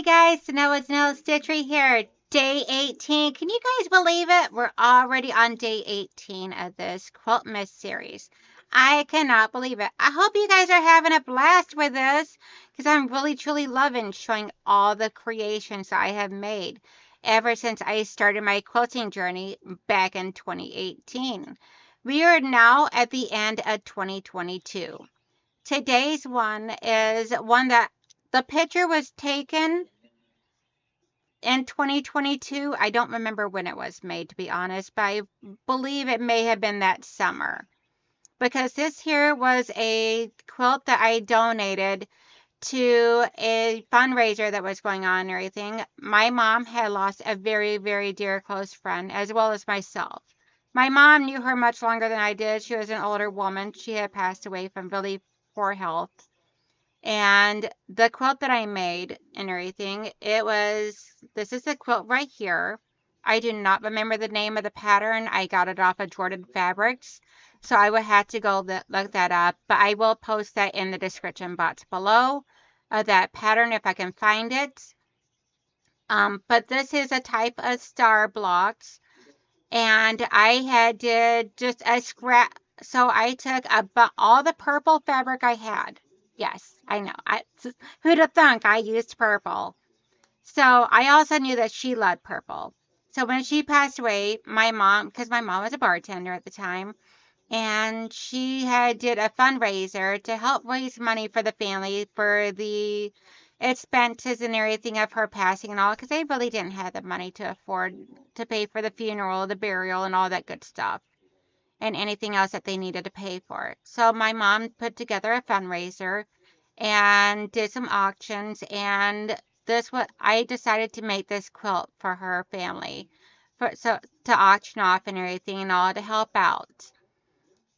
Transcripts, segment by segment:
Hey guys, Snow it's Snow Stitchery here. Day 18. Can you guys believe it? We're already on day 18 of this Quiltmas series. I cannot believe it. I hope you guys are having a blast with this because I'm really truly loving showing all the creations I have made ever since I started my quilting journey back in 2018. We are now at the end of 2022. Today's one is one that the picture was taken in 2022. I don't remember when it was made, to be honest, but I believe it may have been that summer because this here was a quilt that I donated to a fundraiser that was going on and everything. My mom had lost a very, very dear close friend, as well as myself. My mom knew her much longer than I did. She was an older woman. She had passed away from really poor health. And the quilt that I made and everything, this is the quilt right here. I do not remember the name of the pattern. I got it off of Jordan Fabrics. So I would have to go look that up. But I will post that in the description box below of that pattern if I can find it. But this is a type of star blocks. And I had did just a scrap. So I took about all the purple fabric I had. Yes, I know. Who'd have thunk I used purple? So I also knew that she loved purple. So when she passed away, my mom, because my mom was a bartender at the time, and she had did a fundraiser to help raise money for the family for the expenses and everything of her passing and all, because they really didn't have the money to afford to pay for the funeral, the burial, and all that good stuff, and anything else that they needed to pay for. So my mom put together a fundraiser and did some auctions, and this what I decided to make this quilt for her family, to auction off and everything and all to help out.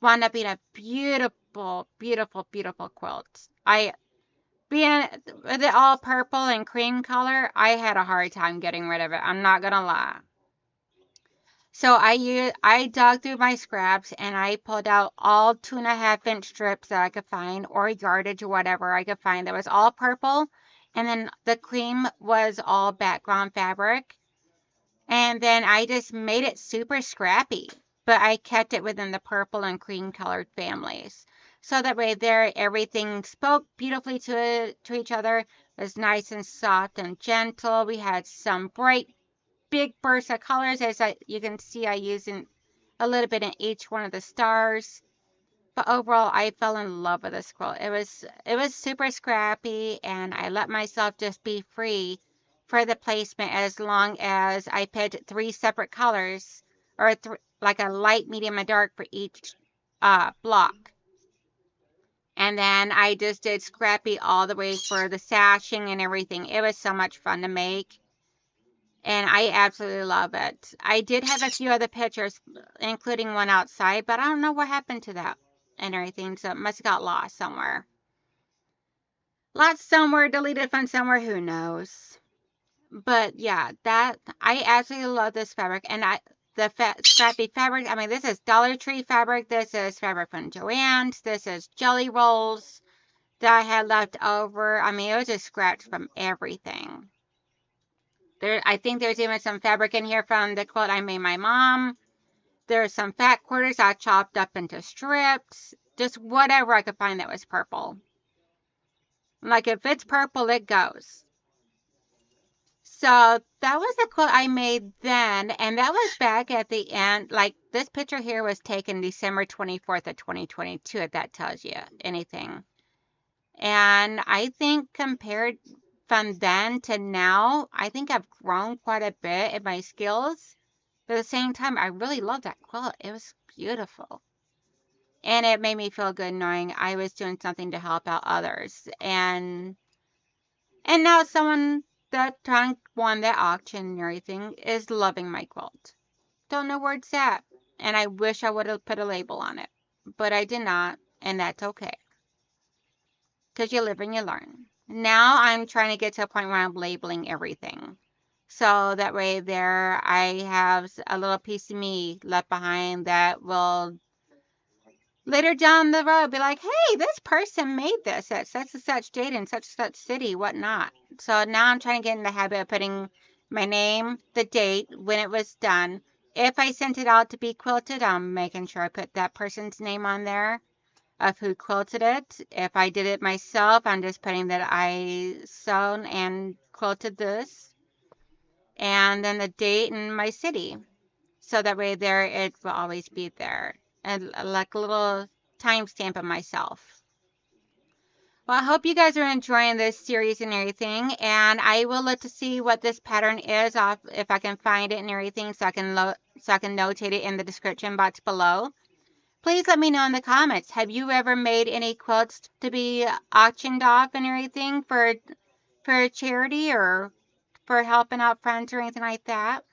Wound up being a beautiful, beautiful, beautiful quilt. Being with it all purple and cream color, I had a hard time getting rid of it. I'm not gonna lie. So I dug through my scraps and I pulled out all 2.5 inch strips that I could find, or yardage or whatever I could find that was all purple. And then the cream was all background fabric. And then I just made it super scrappy, but I kept it within the purple and cream colored families. So that way there, everything spoke beautifully to each other. It was nice and soft and gentle. We had some bright big bursts of colors. You can see, I used a little bit in each one of the stars. But overall, I fell in love with this quilt. It was super scrappy, and I let myself just be free for the placement as long as I picked 3 separate colors, or like a light, medium, and dark for each block. And then I just did scrappy all the way for the sashing and everything. It was so much fun to make. And I absolutely love it. I did have a few other pictures, including one outside, but I don't know what happened to that and everything, so it must have got lost somewhere. Lost somewhere, deleted from somewhere, who knows. But yeah, that I absolutely love this fabric, and scrappy fabric. I mean, this is Dollar Tree fabric. This is fabric from Joann's. This is jelly rolls that I had left over. I mean, it was just scratched from everything. I think there's even some fabric in here from the quilt I made my mom. There's some fat quarters I chopped up into strips. Just whatever I could find that was purple. Like, if it's purple, it goes. So that was the quilt I made then, and that was back at the end. Like, this picture here was taken December 24th of 2022, if that tells you anything. And I think compared from then to now, I think I've grown quite a bit in my skills. But at the same time, I really love that quilt. It was beautiful. And it made me feel good knowing I was doing something to help out others. And now someone that won that auction and everything is loving my quilt. Don't know where it's at. And I wish I would have put a label on it. But I did not, and that's okay. Because you live and you learn. Now I'm trying to get to a point where I'm labeling everything. So that way there I have a little piece of me left behind that will later down the road be like, hey, this person made this at such and such date in such and such city, whatnot. So now I'm trying to get in the habit of putting my name, the date, when it was done. If I sent it out to be quilted, I'm making sure I put that person's name on there of who quilted it. If I did it myself, I'm just putting that I sewn and quilted this, and then the date and my city. So that way there it will always be there. And like a little timestamp of myself. Well, I hope you guys are enjoying this series and everything, and I will look to see what this pattern is off if I can find it and everything, so I can notate it in the description box below. Please let me know in the comments. Have you ever made any quilts to be auctioned off and everything for charity or for helping out friends or anything like that?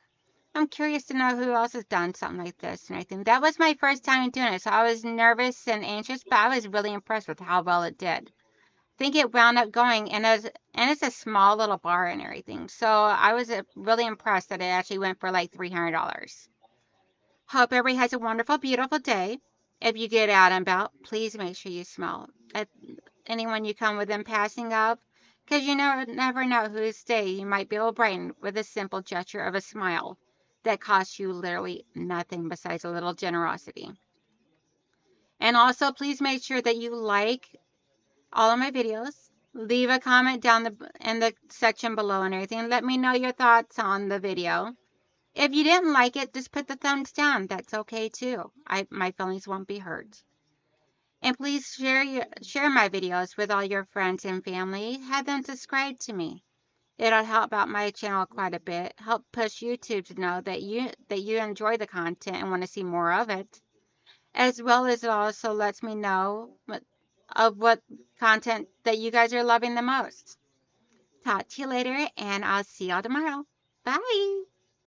I'm curious to know who else has done something like this and everything. That was my first time doing it, so I was nervous and anxious, but I was really impressed with how well it did. I think it wound up going, and it's a small little bar and everything. So I was really impressed that it actually went for like $300. Hope everybody has a wonderful, beautiful day. If you get out and about, please make sure you smile at anyone you come within passing of, because you never know whose day you might be able to brighten with a simple gesture of a smile that costs you literally nothing besides a little generosity. And also, please make sure that you like all of my videos. Leave a comment down in the section below and everything. Let me know your thoughts on the video. If you didn't like it, just put the thumbs down. That's okay too. My feelings won't be hurt. And please share my videos with all your friends and family. Have them subscribe to me. It'll help out my channel quite a bit. Help push YouTube to know that you enjoy the content and want to see more of it. As well as it also lets me know of what content that you guys are loving the most. Talk to you later, and I'll see y'all tomorrow. Bye.